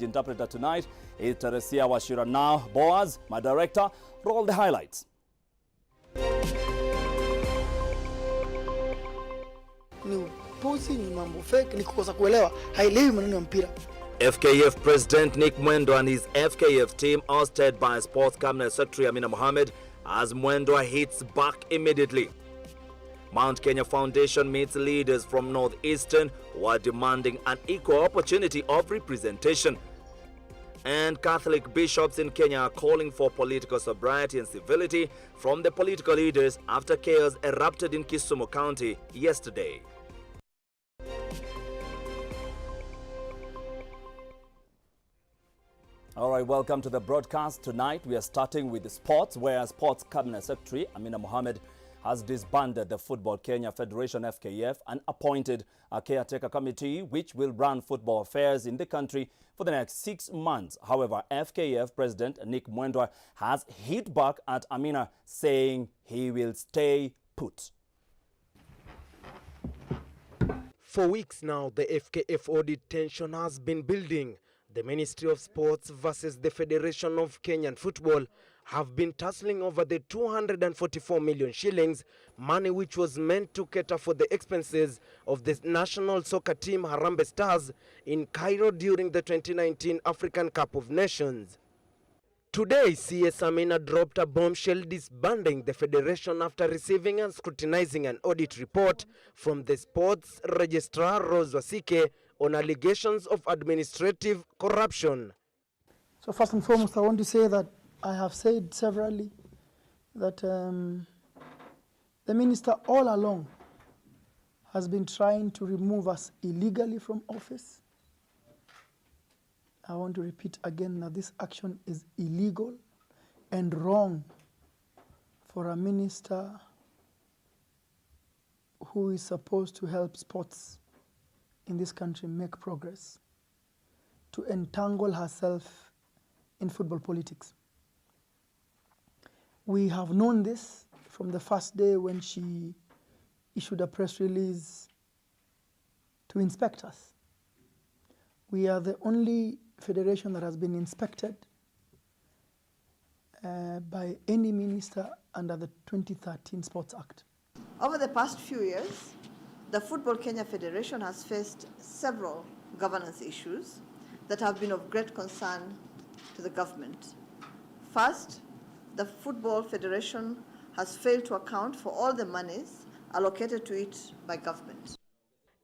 Interpreter tonight is Teresia Washira. Now, Boaz, my director, roll the highlights. FKF President Nick Mwendwa and his FKF team ousted by Sports Cabinet Secretary AMINA Mohammed as Mwendwa hits back immediately. Mount Kenya Foundation meets leaders from Northeastern who are demanding an equal opportunity of representation. And Catholic bishops in Kenya are calling for political sobriety and civility from the political leaders after chaos erupted in Kisumu County yesterday. All right, welcome to the broadcast. Tonight we are starting with the sports, where Sports Cabinet Secretary AMINA Mohammed has disbanded the Football Kenya Federation FKF and appointed a caretaker committee which will run football affairs in the country for the next 6 months. However, FKF President Nick Mwendwa has hit back at AMINA, saying he will stay put. For weeks now, the FKF audit tension has been building. The Ministry of Sports versus the Federation of Kenyan Football have been tussling over the 244 million shillings, money which was meant to cater for the expenses of the national soccer team Harambee Stars in Cairo during the 2019 African Cup of Nations. Today, CS AMINA dropped a bombshell disbanding the federation after receiving and scrutinizing an audit report from the sports registrar Rose Wasike on allegations of administrative corruption. So first and foremost, I want to say that I have said severally that the minister all along has been trying to remove us illegally from office. I want to repeat again that this action is illegal and wrong for a minister who is supposed to help sports in this country make progress, to entangle herself in football politics. We have known this from the first day when she issued a press release to inspect us. We are the only federation that has been inspected by any minister under the 2013 Sports Act. Over the past few years, the Football Kenya Federation has faced several governance issues that have been of great concern to the government. First, the Football Federation has failed to account for all the monies allocated to it by government.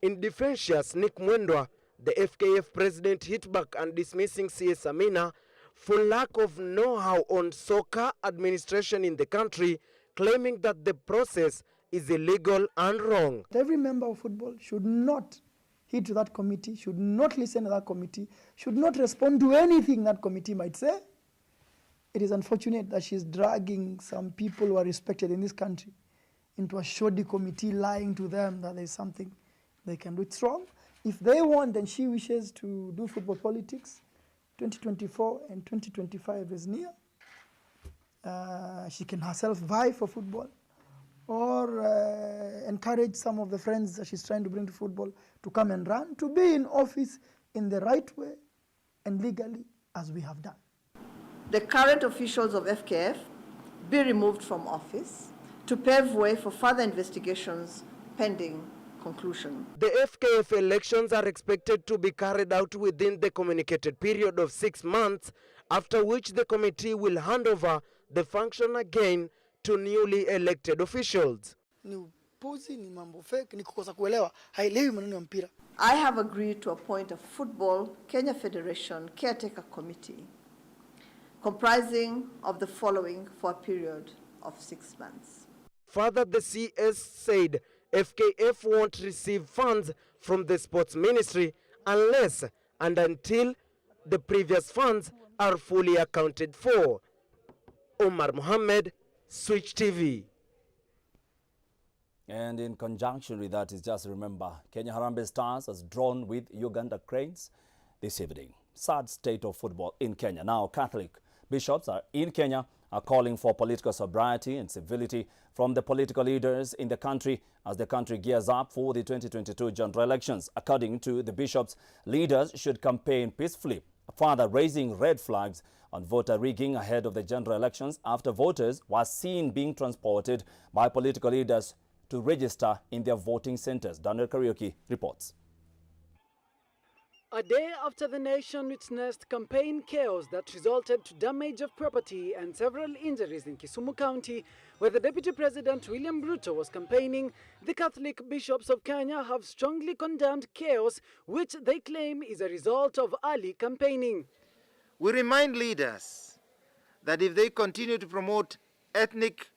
In defensious Nick Mwendwa, the FKF president hit back and dismissing CS AMINA for lack of know-how on soccer administration in the country, claiming that the process is illegal and wrong. Every member of football should not hit to that committee, should not listen to that committee, should not respond to anything that committee might say. It is unfortunate that she's dragging some people who are respected in this country into a shoddy committee, lying to them that there's something they can do. It's wrong. If they want and she wishes to do football politics, 2024 and 2025 is near. She can herself vie for football or encourage some of the friends that she's trying to bring to football to come and run, to be in office in the right way and legally as we have done. The current officials of FKF be removed from office to pave way for further investigations pending conclusion. The FKF elections are expected to be carried out within the communicated period of 6 months, after which the committee will hand over the function again to newly elected officials. I have agreed to appoint a Football Kenya Federation Caretaker Committee comprising of the following for a period of 6 months. Further, the CS said FKF won't receive funds from the Sports Ministry unless and until the previous funds are fully accounted for. Omar Mohammed, Switch TV. And in conjunction with that, is just remember, Kenya Harambee Stars has drawn with Uganda Cranes this evening. Sad state of football in Kenya. Now, Catholic bishops in Kenya are calling for political sobriety and civility from the political leaders in the country as the country gears up for the 2022 general elections. According to the bishops, leaders should campaign peacefully further raising red flags on voter rigging ahead of the general elections after voters were seen being transported by political leaders to register in their voting centers. Daniel Kariuki reports. A day after the nation witnessed campaign chaos that resulted to damage of property and several injuries in Kisumu County, where the Deputy President William Ruto was campaigning, the Catholic bishops of Kenya have strongly condemned chaos, which they claim is a result of early campaigning. We remind leaders that if they continue to promote ethnic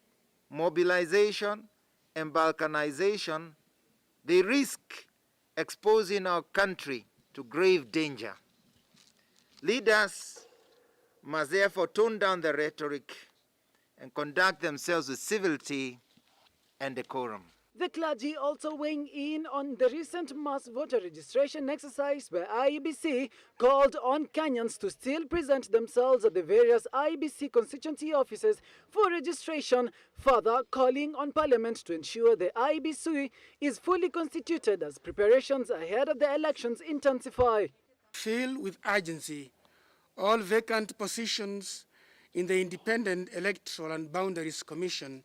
mobilization and balkanization, they risk exposing our country to grave danger. Leaders must therefore tone down the rhetoric and conduct themselves with civility and decorum. The clergy also weighing in on the recent mass voter registration exercise by IEBC called on Kenyans to still present themselves at the various IEBC constituency offices for registration, further calling on Parliament to ensure the IEBC is fully constituted as preparations ahead of the elections intensify. Fill with urgency all vacant positions in the Independent Electoral and Boundaries Commission,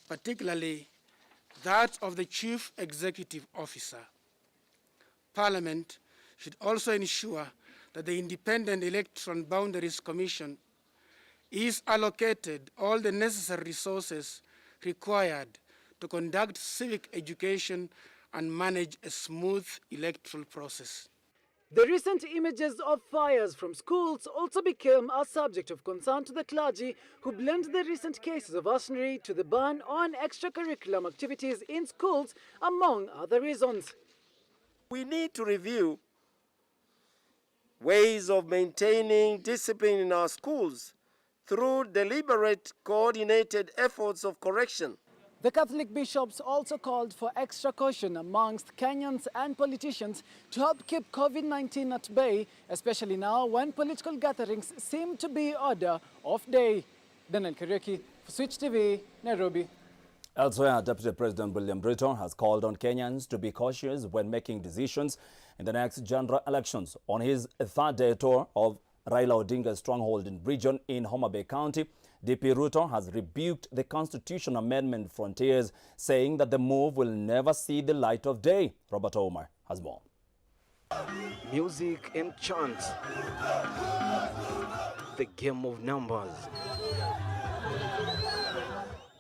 particularly that of the Chief Executive Officer. Parliament should also ensure that the Independent Electoral and Boundaries Commission is allocated all the necessary resources required to conduct civic education and manage a smooth electoral process. The recent images of fires from schools also became a subject of concern to the clergy, who blamed the recent cases of arsonery to the ban on extracurricular activities in schools, among other reasons. We need to review ways of maintaining discipline in our schools through deliberate, coordinated efforts of correction. The Catholic bishops also called for extra caution amongst Kenyans and politicians to help keep COVID-19 at bay, especially now when political gatherings seem to be order of day. Daniel Kariuki for Switch TV, Nairobi. Elsewhere, Deputy President William Ruto has called on Kenyans to be cautious when making decisions in the next general elections. On his third-day tour of Raila Odinga's stronghold in region in Homa Bay County, DP Ruto has rebuked the constitutional amendment frontiers, saying that the move will never see the light of day. Robert Omar has more. Music and chants. The game of numbers.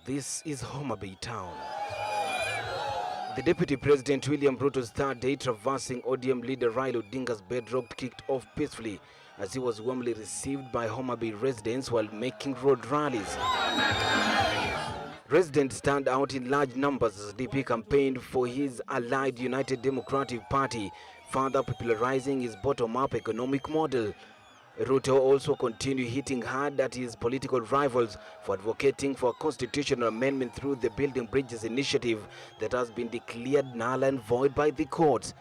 This is Homa Bay town. The Deputy President William Ruto's third day traversing ODM leader Raila Odinga's bedrock kicked off peacefully as he was warmly received by Homa Bay residents while making road rallies. Residents turned out in large numbers as DP campaigned for his allied United Democratic Party, further popularizing his bottom-up economic model. Ruto also continued hitting hard at his political rivals for advocating for a constitutional amendment through the Building Bridges initiative that has been declared null and void by the courts.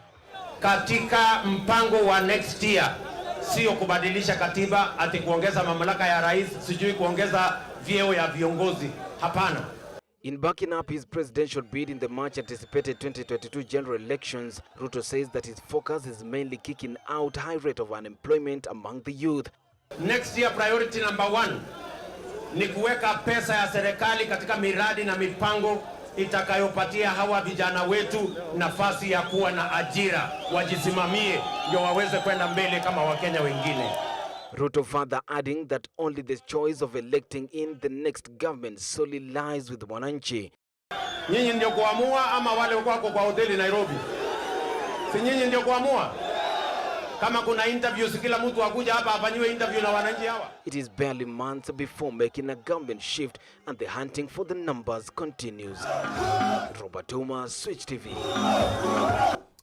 Katika mpango wa next year, sio kubadilisha katiba ati kuongeza mamlaka ya rais, sijui kuongeza vyeo ya viongozi. Hapana. In backing up his presidential bid in the much anticipated 2022 general elections, Ruto says that his focus is mainly kicking out high rate of unemployment among the youth. Next year priority number 1 ni kuweka pesa ya serikali katika miradi na mipango itakayopatia hawa vijana wetu nafasi ya kuwa na ajira, wajisimamie ndio waweze kwenda mbele kama Wakenya wengine. Ruto further adding that only the choice of electing in the next government solely lies with wananchi. Nyinyi ndio kuamua ama wale wako kwa hoteli Nairobi? Si nyinyi ndio kuamua? Kama kuna interviews kila mtu akuja hapa afanywe interview na wananchi hawa. It is barely months before making a government shift and the hunting for the numbers continues. Robert Thomas, Switch TV.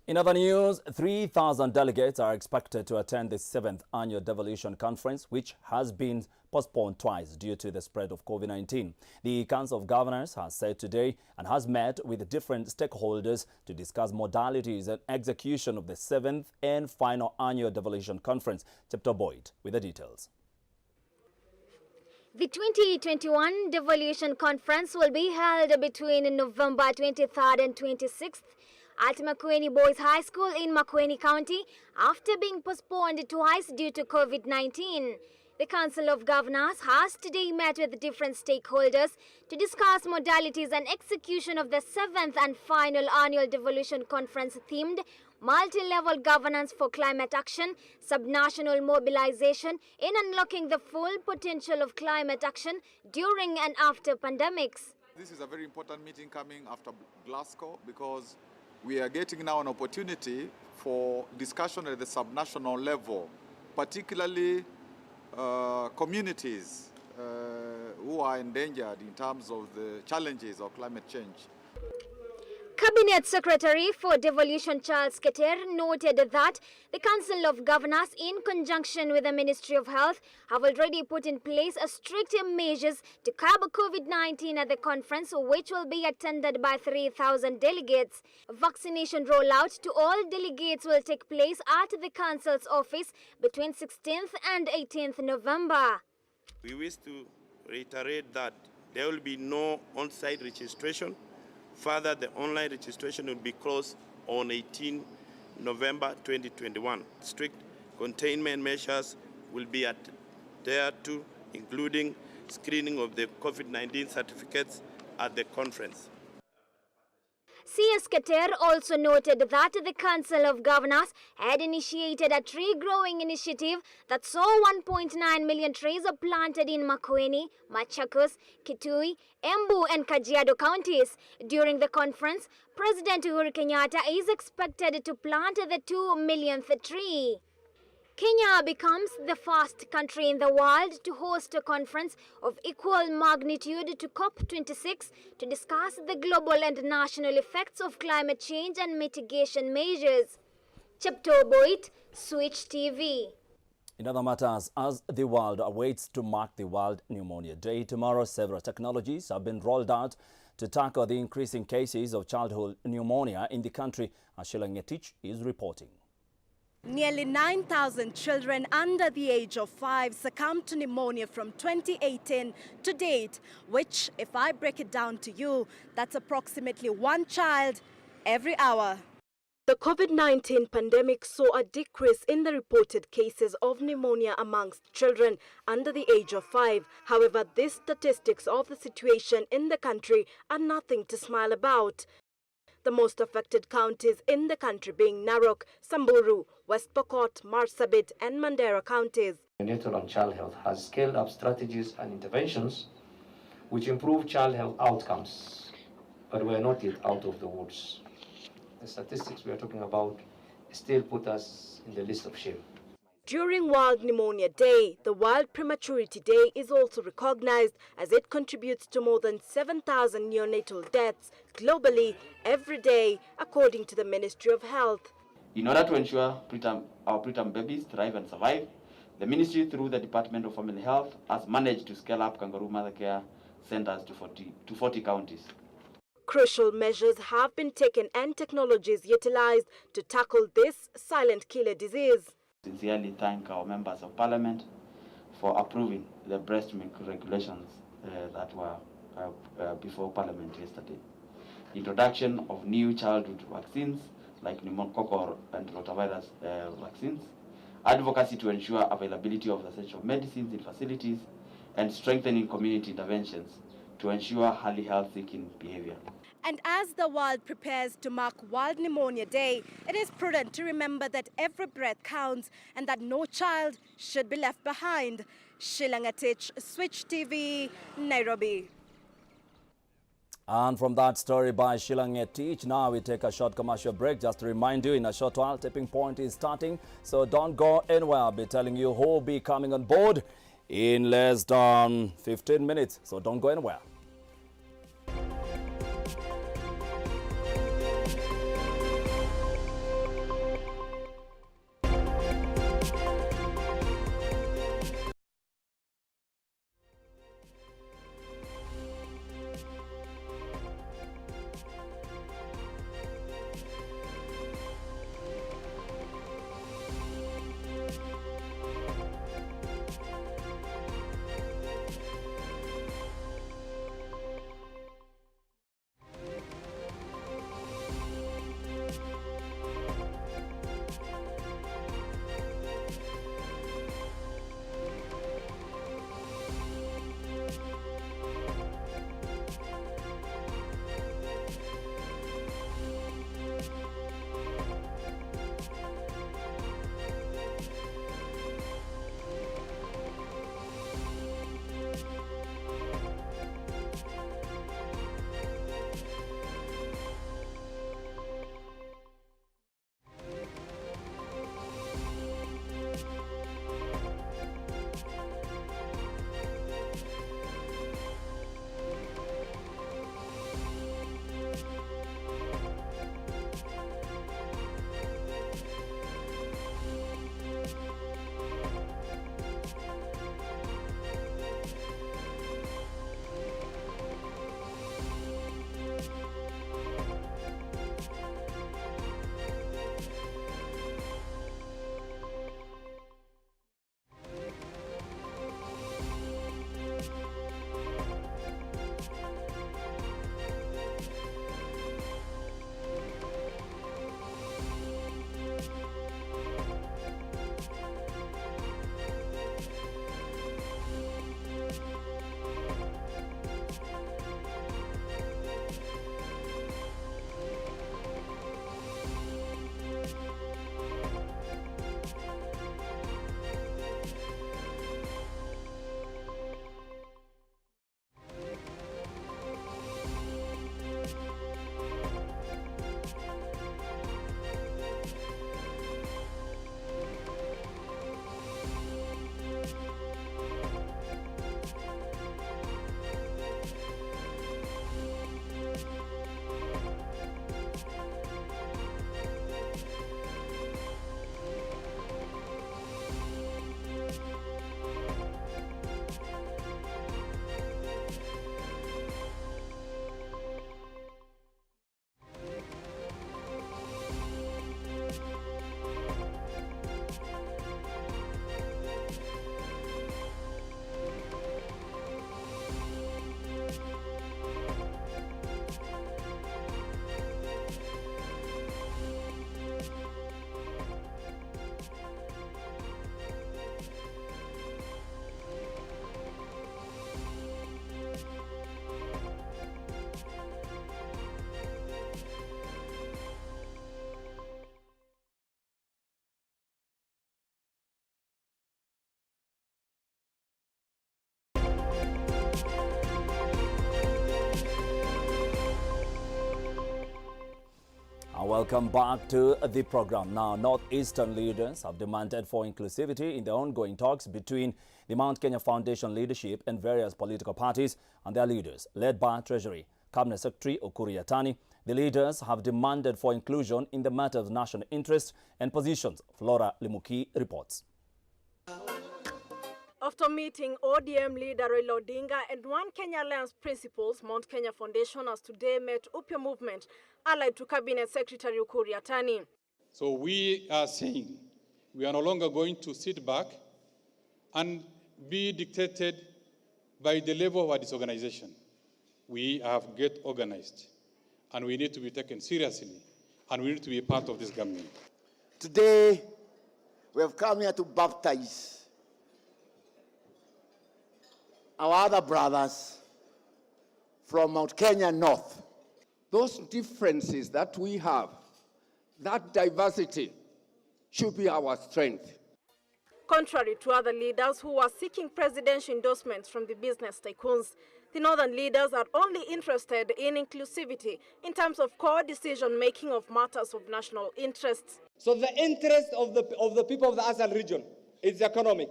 In other news, 3,000 delegates are expected to attend the 7th Annual Devolution Conference, which has been postponed twice due to the spread of COVID-19. The Council of Governors has said today and has met with different stakeholders to discuss modalities and execution of the 7th and final Annual Devolution Conference. Chapter Boyd with the details. The 2021 Devolution Conference will be held between November 23rd and 26th at MAKUENI Boys High School in MAKUENI County after being postponed twice due to COVID-19. The Council of Governors has today met with different stakeholders to discuss modalities and execution of the 7th and final annual Devolution Conference themed multi-level governance for climate action, subnational mobilization in unlocking the full potential of climate action during and after pandemics. This is a very important meeting coming after Glasgow because we are getting now an opportunity for discussion at the subnational level, particularly communities who are endangered in terms of the challenges of climate change. Cabinet Secretary for Devolution Charles Keter noted that the Council of Governors, in conjunction with the Ministry of Health, have already put in place strict measures to curb COVID-19 at the conference, which will be attended by 3,000 delegates. Vaccination rollout to all delegates will take place at the Council's office between 16th and 18th November. We wish to reiterate that there will be no on-site registration. Further, the online registration will be closed on 18 November 2021. Strict containment measures will be adhered to, including screening of the COVID-19 certificates at the conference. CS Keter also noted that the Council of Governors had initiated a tree growing initiative that saw 1.9 million trees planted in MAKUENI, Machakos, Kitui, Embu and Kajiado counties. During the conference, President Uhuru Kenyatta is expected to plant the 2 millionth tree. Kenya becomes the first country in the world to host a conference of equal magnitude to COP26 to discuss the global and national effects of climate change and mitigation measures. Chepto Boit, Switch TV. In other matters, as the world awaits to mark the World Pneumonia Day tomorrow, several technologies have been rolled out to tackle the increasing cases of childhood pneumonia in the country, as Sheila Ngetich is reporting. Nearly 9,000 children under the age of 5 succumbed to pneumonia from 2018 to date, which, if I break it down to you, that's approximately 1 child every hour. The COVID-19 pandemic saw a decrease in the reported cases of pneumonia amongst children under the age of 5. However, these statistics of the situation in the country are nothing to smile about. The most affected counties in the country being Narok, Samburu, West Pokot, Marsabit and Mandera counties. The Network on Child Health has scaled up strategies and interventions which improve child health outcomes, but we are not yet out of the woods. The statistics we are talking about still put us in the list of shame. During World Pneumonia Day, the World Prematurity Day is also recognized as it contributes to more than 7,000 neonatal deaths globally every day, according to the Ministry of Health. In order to ensure our preterm babies thrive and survive, the Ministry, through the Department of Family Health, has managed to scale up kangaroo mother care centers to 40 counties. Crucial measures have been taken and technologies utilized to tackle this silent killer disease. Sincerely thank our members of Parliament for approving the breast milk regulations that were before Parliament yesterday. Introduction of new childhood vaccines like pneumococcal and rotavirus vaccines, advocacy to ensure availability of essential medicines in facilities, and strengthening community interventions to ensure early health-seeking behavior. And as the world prepares to mark World Pneumonia Day, it is prudent to remember that every breath counts and that no child should be left behind. Sheila Ngetich, Switch TV, Nairobi. And from that story by Sheila Ngetich, now we take a short commercial break. Just to remind you, in a short while, Tipping Point is starting, so don't go anywhere. I'll be telling you who will be coming on board in less than 15 minutes, so don't go anywhere. Welcome back to the program. Now, Northeastern leaders have demanded for inclusivity in the ongoing talks between the Mount Kenya Foundation leadership and various political parties and their leaders. Led by Treasury Cabinet Secretary Ukur Yatani, the leaders have demanded for inclusion in the matter of national interest and positions. Flora Limuki reports. After meeting ODM leader Raila Odinga and One Kenya Alliance principals, Mount Kenya Foundation has today met UPYA movement, allied to Cabinet Secretary Ukur Yatani. So we are saying we are no longer going to sit back and be dictated by the level of our disorganization. We have to get organized, and we need to be taken seriously, and we need to be a part of this government. Today, we have come here to baptize our other brothers from Mount Kenya North. Those differences that we have, that diversity, should be our strength. Contrary to other leaders who are seeking presidential endorsements from the business tycoons, the northern leaders are only interested in inclusivity in terms of core decision-making of matters of national interest. So the interest of the people of the ASEAN region is economic.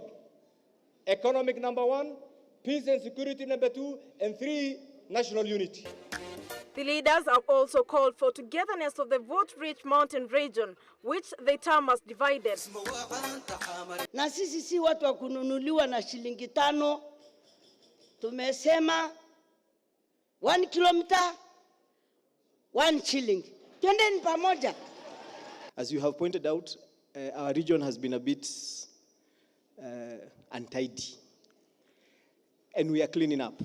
Economic, number one, peace and security, number two, and three, national unity. The leaders have also called for togetherness of the vote-rich mountain region, which they term as divided. Na sisi si watu wa kununuliwa na shilingi 5. Tumesema 1 kilometer, 1 shilling. Twendeni pamoja. As you have pointed out, our region has been a bit untidy, and we are cleaning up.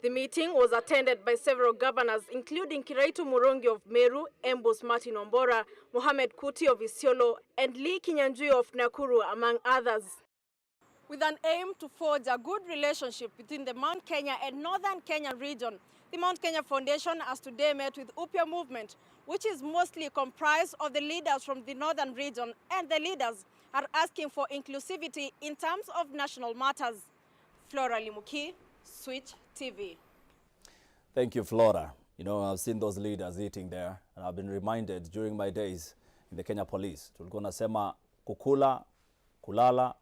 The meeting was attended by several governors, including Kiraitu Murungi of Meru, Embu's Martin Ombora, Mohamed Kuti of Isiolo, and Lee Kinyanjui of Nakuru, among others. With an aim to forge a good relationship between the Mount Kenya and Northern Kenya region, the Mount Kenya Foundation has today met with UPYA movement, which is mostly comprised of the leaders from the northern region, and the leaders are asking for inclusivity in terms of national matters. Flora Limuki, Switch TV. Thank you, Flora. You know, I've seen those leaders eating there, and I've been reminded during my days in the Kenya Police. Tulikuwa nasema kukula, kulala,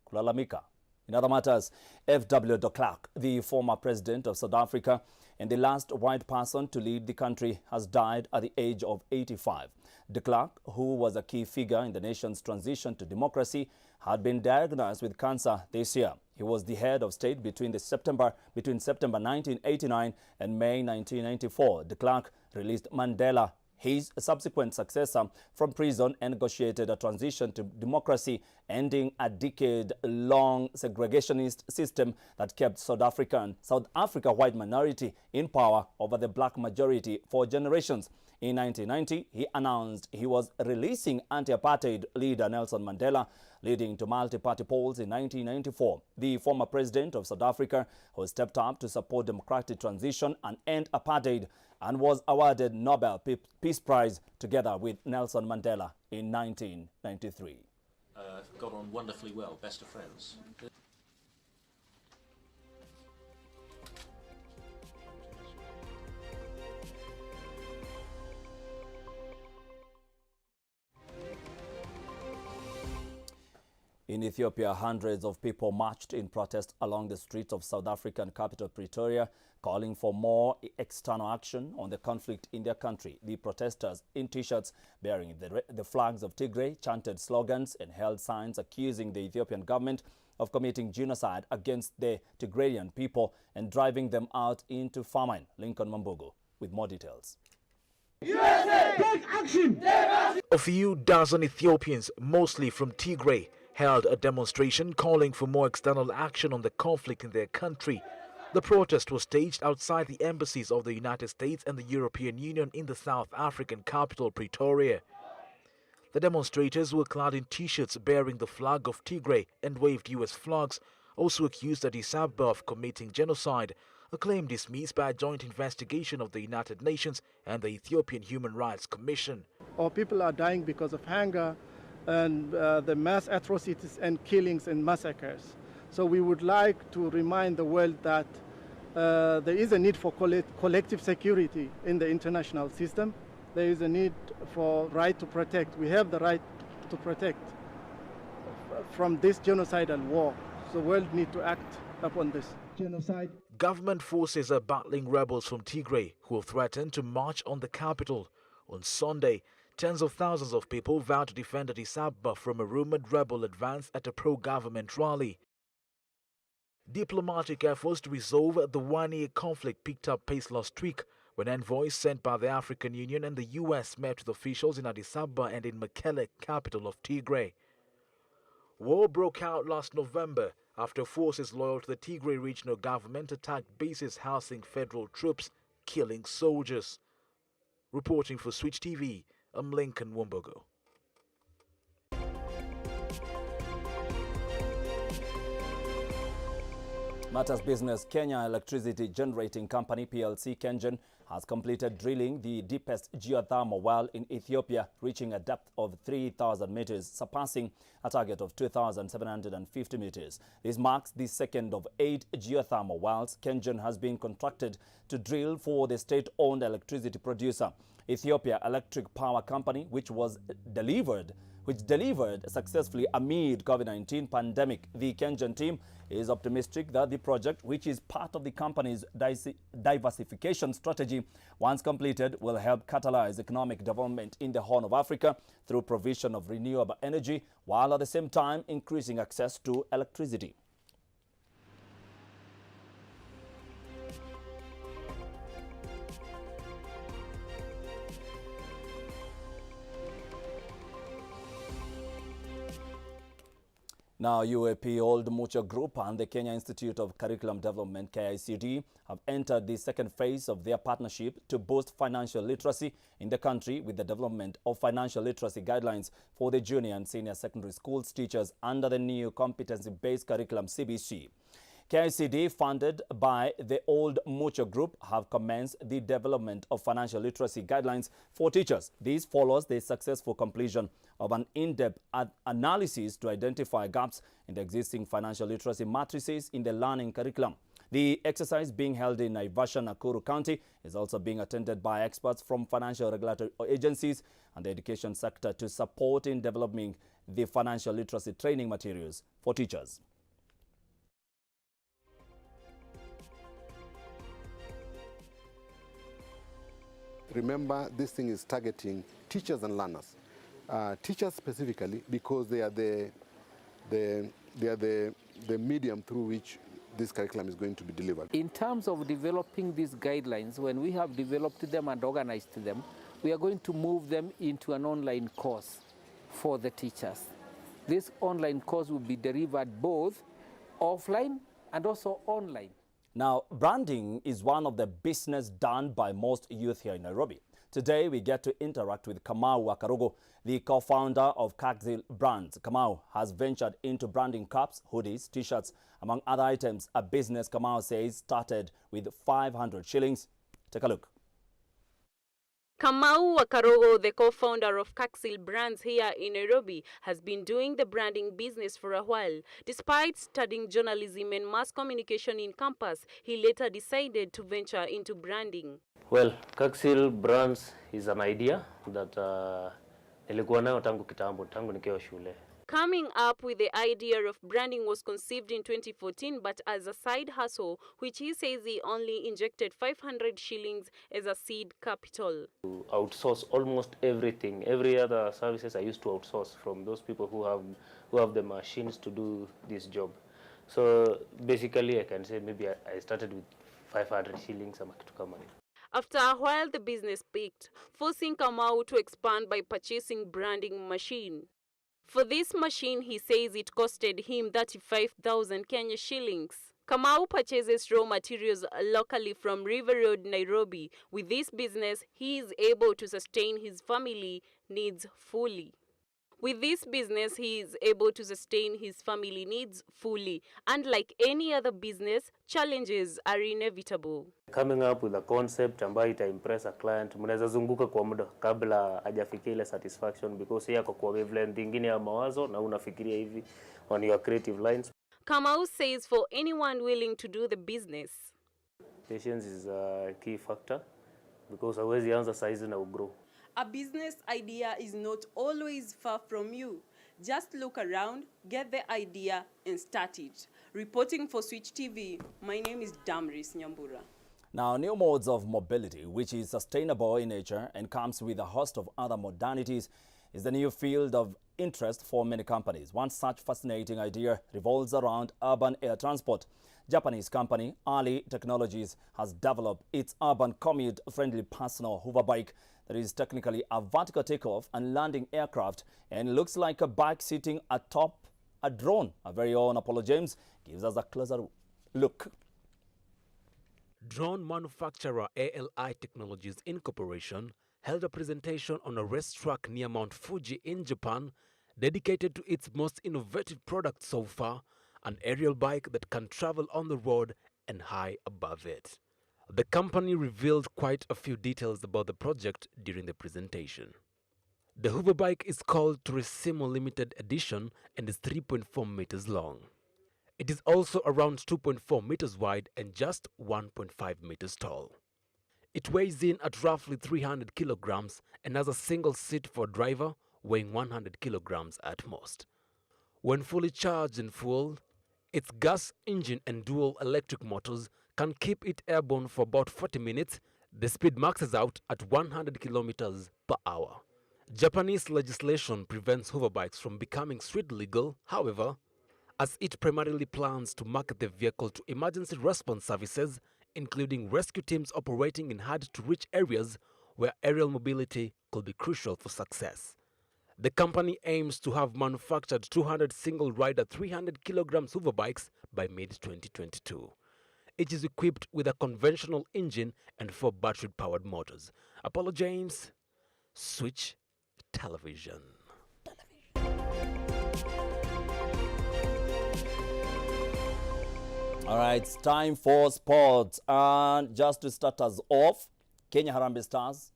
kulalamika. In other matters, F.W. de Klerk, the former president of South Africa and the last white person to lead the country, has died at the age of 85. De Klerk, who was a key figure in the nation's transition to democracy, had been diagnosed with cancer this year. He was the head of state between September 1989 and May 1994. De Klerk released Mandela, his subsequent successor, from prison and negotiated a transition to democracy, ending a decade-long segregationist system that kept South Africa white minority in power over the black majority for generations. In 1990, he announced he was releasing anti-apartheid leader Nelson Mandela, leading to multi-party polls in 1994. The former president of South Africa, who stepped up to support democratic transition and end apartheid, and was awarded Nobel Peace Prize together with Nelson Mandela in 1993. Got on wonderfully well, best of friends. In Ethiopia, hundreds of people marched in protest along the streets of South African capital Pretoria, calling for more external action on the conflict in their country. The protesters, in T-shirts bearing the flags of Tigray, chanted slogans and held signs accusing the Ethiopian government of committing genocide against the Tigrayan people and driving them out into famine. Lincoln Mambugu with more details. USA, take action! Take action! A few dozen Ethiopians, mostly from Tigray, held a demonstration calling for more external action on the conflict in their country. The protest was staged outside the embassies of the United States and the European Union in the South African capital, Pretoria. The demonstrators were clad in T-shirts bearing the flag of Tigray and waved US flags, also accused Addis Ababa of committing genocide, a claim dismissed by a joint investigation of the United Nations and the Ethiopian Human Rights Commission. Our people are dying because of hunger and the mass atrocities and killings and massacres. So we would like to remind the world that there is a need for collective security in the international system. there is a need for right to protect. We have the right to protect from this genocidal war. So the world need to act upon this. Genocide. Government forces are battling rebels from Tigray who have threatened to march on the capital. On Sunday, tens of thousands of people vowed to defend Addis Ababa from a rumored rebel advance at a pro-government rally. Diplomatic efforts to resolve the one-year conflict picked up pace last week when envoys sent by the African Union and the US met with officials in Addis Ababa and in Mekelle, capital of Tigray. War broke out last November after forces loyal to the Tigray regional government attacked bases housing federal troops, killing soldiers. Reporting for Switch TV, I'm Lincoln Wombogo. Matters Business. Kenya Electricity Generating Company PLC KENYANS has completed drilling the deepest geothermal well in Ethiopia, reaching a depth of 3,000 meters, surpassing a target of 2,750 meters. This marks the second of 8 geothermal wells KENYANS has been contracted to drill for the state-owned electricity producer, Ethiopia Electric Power Company, which delivered successfully amid COVID-19 pandemic. The KENYANS team is optimistic that the project, which is part of the company's diversification strategy, once completed, will help catalyze economic development in the Horn of Africa through provision of renewable energy, while at the same time increasing access to electricity. Now, UAP Old Mutual Group and the Kenya Institute of Curriculum Development, KICD, have entered the second phase of their partnership to boost financial literacy in the country with the development of financial literacy guidelines for the junior and senior secondary schools teachers under the new competency-based curriculum CBC. KICD, funded by the Old Mutual Group, have commenced the development of financial literacy guidelines for teachers. This follows the successful completion of an in-depth analysis to identify gaps in the existing financial literacy matrices in the learning curriculum. The exercise, being held in Naivasha, Nakuru County, is also being attended by experts from financial regulatory agencies and the education sector to support in developing the financial literacy training materials for teachers. Remember, this thing is targeting teachers and learners. Teachers specifically, because they are the medium through which this curriculum is going to be delivered. In terms of developing these guidelines, when we have developed them and organized them, we are going to move them into an online course for the teachers. This online course will be delivered both offline and also online. Now, branding is one of the business done by most youth here in Nairobi. Today, we get to interact with Kamau Wakarogo, the co-founder of KLERK Brands. Kamau has ventured into branding cups, hoodies, t-shirts, among other items. A business, Kamau says, started with 500 shillings. Take a look. Kamau Wakarogo, the co-founder of KLERK Brands here in Nairobi, has been doing the branding business for a while. Despite studying journalism and mass communication in campus, he later decided to venture into branding. Well, KLERK Brands is an idea that nilikuwa nayo tangu kitambo, tangu nikiwa shule. Coming up with the idea of branding was conceived in 2014, but as a side hustle, which he says he only injected 500 shillings as a seed capital. To outsource almost everything, every other services I used to outsource from those people who have the machines to do this job. So basically, I can say maybe I started with 500 shillings ama kitu kama hiyo. After a while, the business peaked, forcing Kamau to expand by purchasing branding machine. For this machine, he says it costed him 35,000 Kenya shillings. Kamau purchases raw materials locally from River Road, Nairobi. With this business, he is able to sustain his family needs fully. Unlike any other business, challenges are inevitable. Coming up with a concept ambayo ita impress a client, mnaweza zunguka kwa muda kabla hajafikia ile satisfaction, because yako kwa wavelength nyingine ya mawazo na unafikiria hivi on your creative lines. Kamau says for anyone willing to do the business, patience is a key factor, because hauwezi anza saizi na ugrow. A business idea is not always far from you. Just look around, get the idea, and start it. Reporting for Switch TV, my name is Damaris Nyambura. Now, new modes of mobility, which is sustainable in nature and comes with a host of other modalities, is the new field of interest for many companies. One such fascinating idea revolves around urban air transport. Japanese company Ali Technologies has developed its urban commute-friendly personal hoverbike that is technically a vertical takeoff and landing aircraft and looks like a bike sitting atop a drone. Our very own Apollo James gives us a closer look. Drone manufacturer ALI Technologies Incorporation held a presentation on a racetrack near Mount Fuji in Japan dedicated to its most innovative product so far, an aerial bike that can travel on the road and high above it. The company revealed quite a few details about the project during the presentation. The hoverbike is called TURISUMO Limited Edition and is 3.4 meters long. It is also around 2.4 meters wide and just 1.5 meters tall. It weighs in at roughly 300 kilograms and has a single seat for driver weighing 100 kilograms at most. When fully charged and fueled, its gas engine and dual electric motors can keep it airborne for about 40 minutes. The speed maxes out at 100 kilometers per hour. Japanese legislation prevents hoverbikes from becoming street legal, however, as it primarily plans to market the vehicle to emergency response services, including rescue teams operating in hard-to-reach areas where aerial mobility could be crucial for success. The company aims to have manufactured 200 single-rider 300 kilograms hoverbikes by mid-2022. It is equipped with a conventional engine and 4 battery-powered motors. Apollo James, Switch Television. All right, it's time for sports. And just to start us off, Kenya Harambee Stars,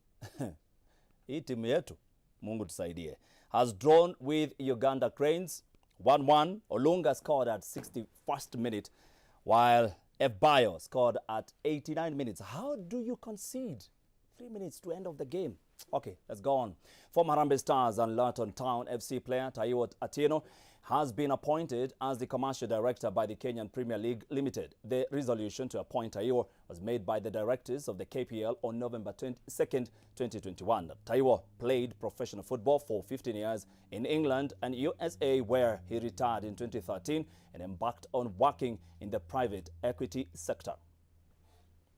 hii timu yetu, Mungu tusaidie, has drawn with Uganda Cranes 1-1. Olunga scored at 61st minute, while F-Bio scored at 89 minutes. How do you concede 3 minutes to end of the game? Okay, let's go on. Former Harambee Stars and Luton Town FC player TAIWO Atieno has been appointed as the commercial director by the Kenyan Premier League Limited. The resolution to appoint TAIWO was made by the directors of the KPL on November 22nd, 2021. TAIWO played professional football for 15 years in England and USA, where he retired in 2013 and embarked on working in the private equity sector.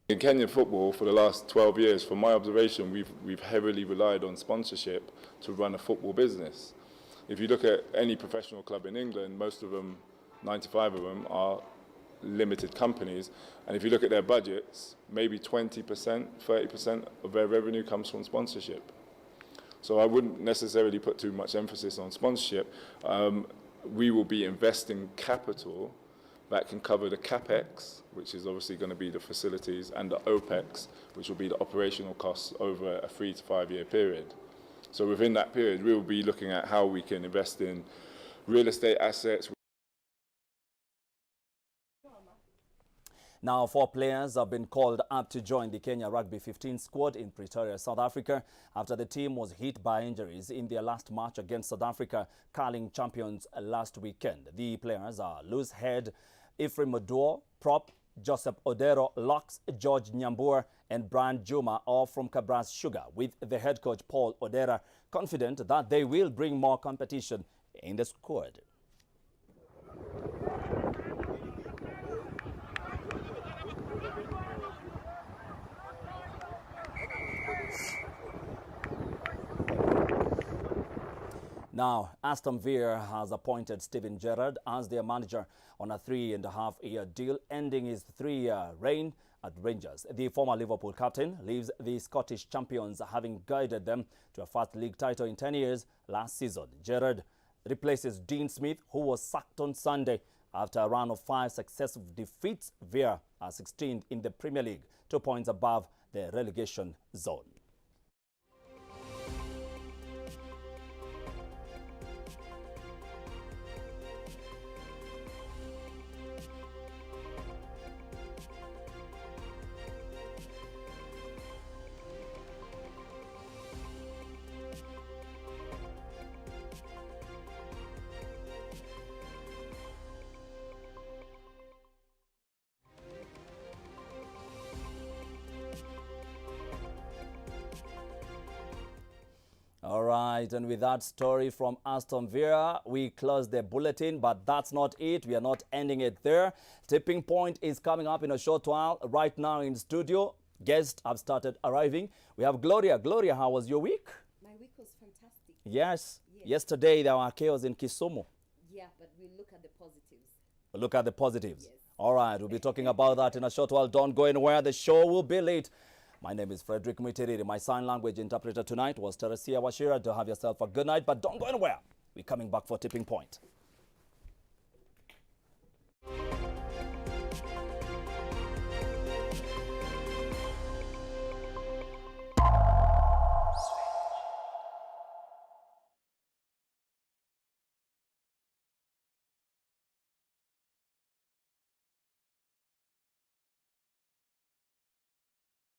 In Kenyan football, for the last 12 years, from my observation, we've heavily relied on sponsorship to run a football business. If you look at any professional club in England, most of them, 95 of them, are limited companies. And if you look at their budgets, maybe 20%, 30% of their revenue comes from sponsorship. So I wouldn't necessarily put too much emphasis on sponsorship. We will be investing capital that can cover the CAPEX, which is obviously going to be the facilities, and the OPEX, which will be the operational costs over a 3 to 5 year period. So within that period, we will be looking at how we can invest in real estate assets. Now, 4 players have been called up to join the Kenya Rugby 15 squad in Pretoria, South Africa, after the team was hit by injuries in their last match against South Africa, curling champions last weekend. The players are loose head Ephraim Oduor, prop Joseph Odero, locks George Nyambura, and Brian Juma, all from Kabras Sugar, with the head coach Paul Odera confident that they will bring more competition in the squad. Now, Aston Villa has appointed Steven Gerrard as their manager on a 3.5-year deal, ending his 3-year reign at Rangers. The former Liverpool captain leaves the Scottish champions, having guided them to a first league title in 10 years last season. Gerrard replaces Dean Smith, who was sacked on Sunday after a run of 5 successive defeats. Villa are 16th in the Premier League, 2 points above the relegation zone. All right, and with that story from Aston Villa, we close the bulletin, but that's not it. We are not ending it there. Tipping Point is coming up in a short while. Right now in studio, guests have started arriving. We have Gloria. Gloria, how was your week? My week was fantastic. Yes. Yesterday there were chaos in Kisumu. Yeah, but we look at the positives. Look at the positives. Yes. All right, we'll be talking about that in a short while. Don't go anywhere. The show will be late. My name is Frederick Mwitiriri. My sign language interpreter tonight was Teresia Washira. Do have yourself a good night, but don't go anywhere. We're coming back for Tipping Point.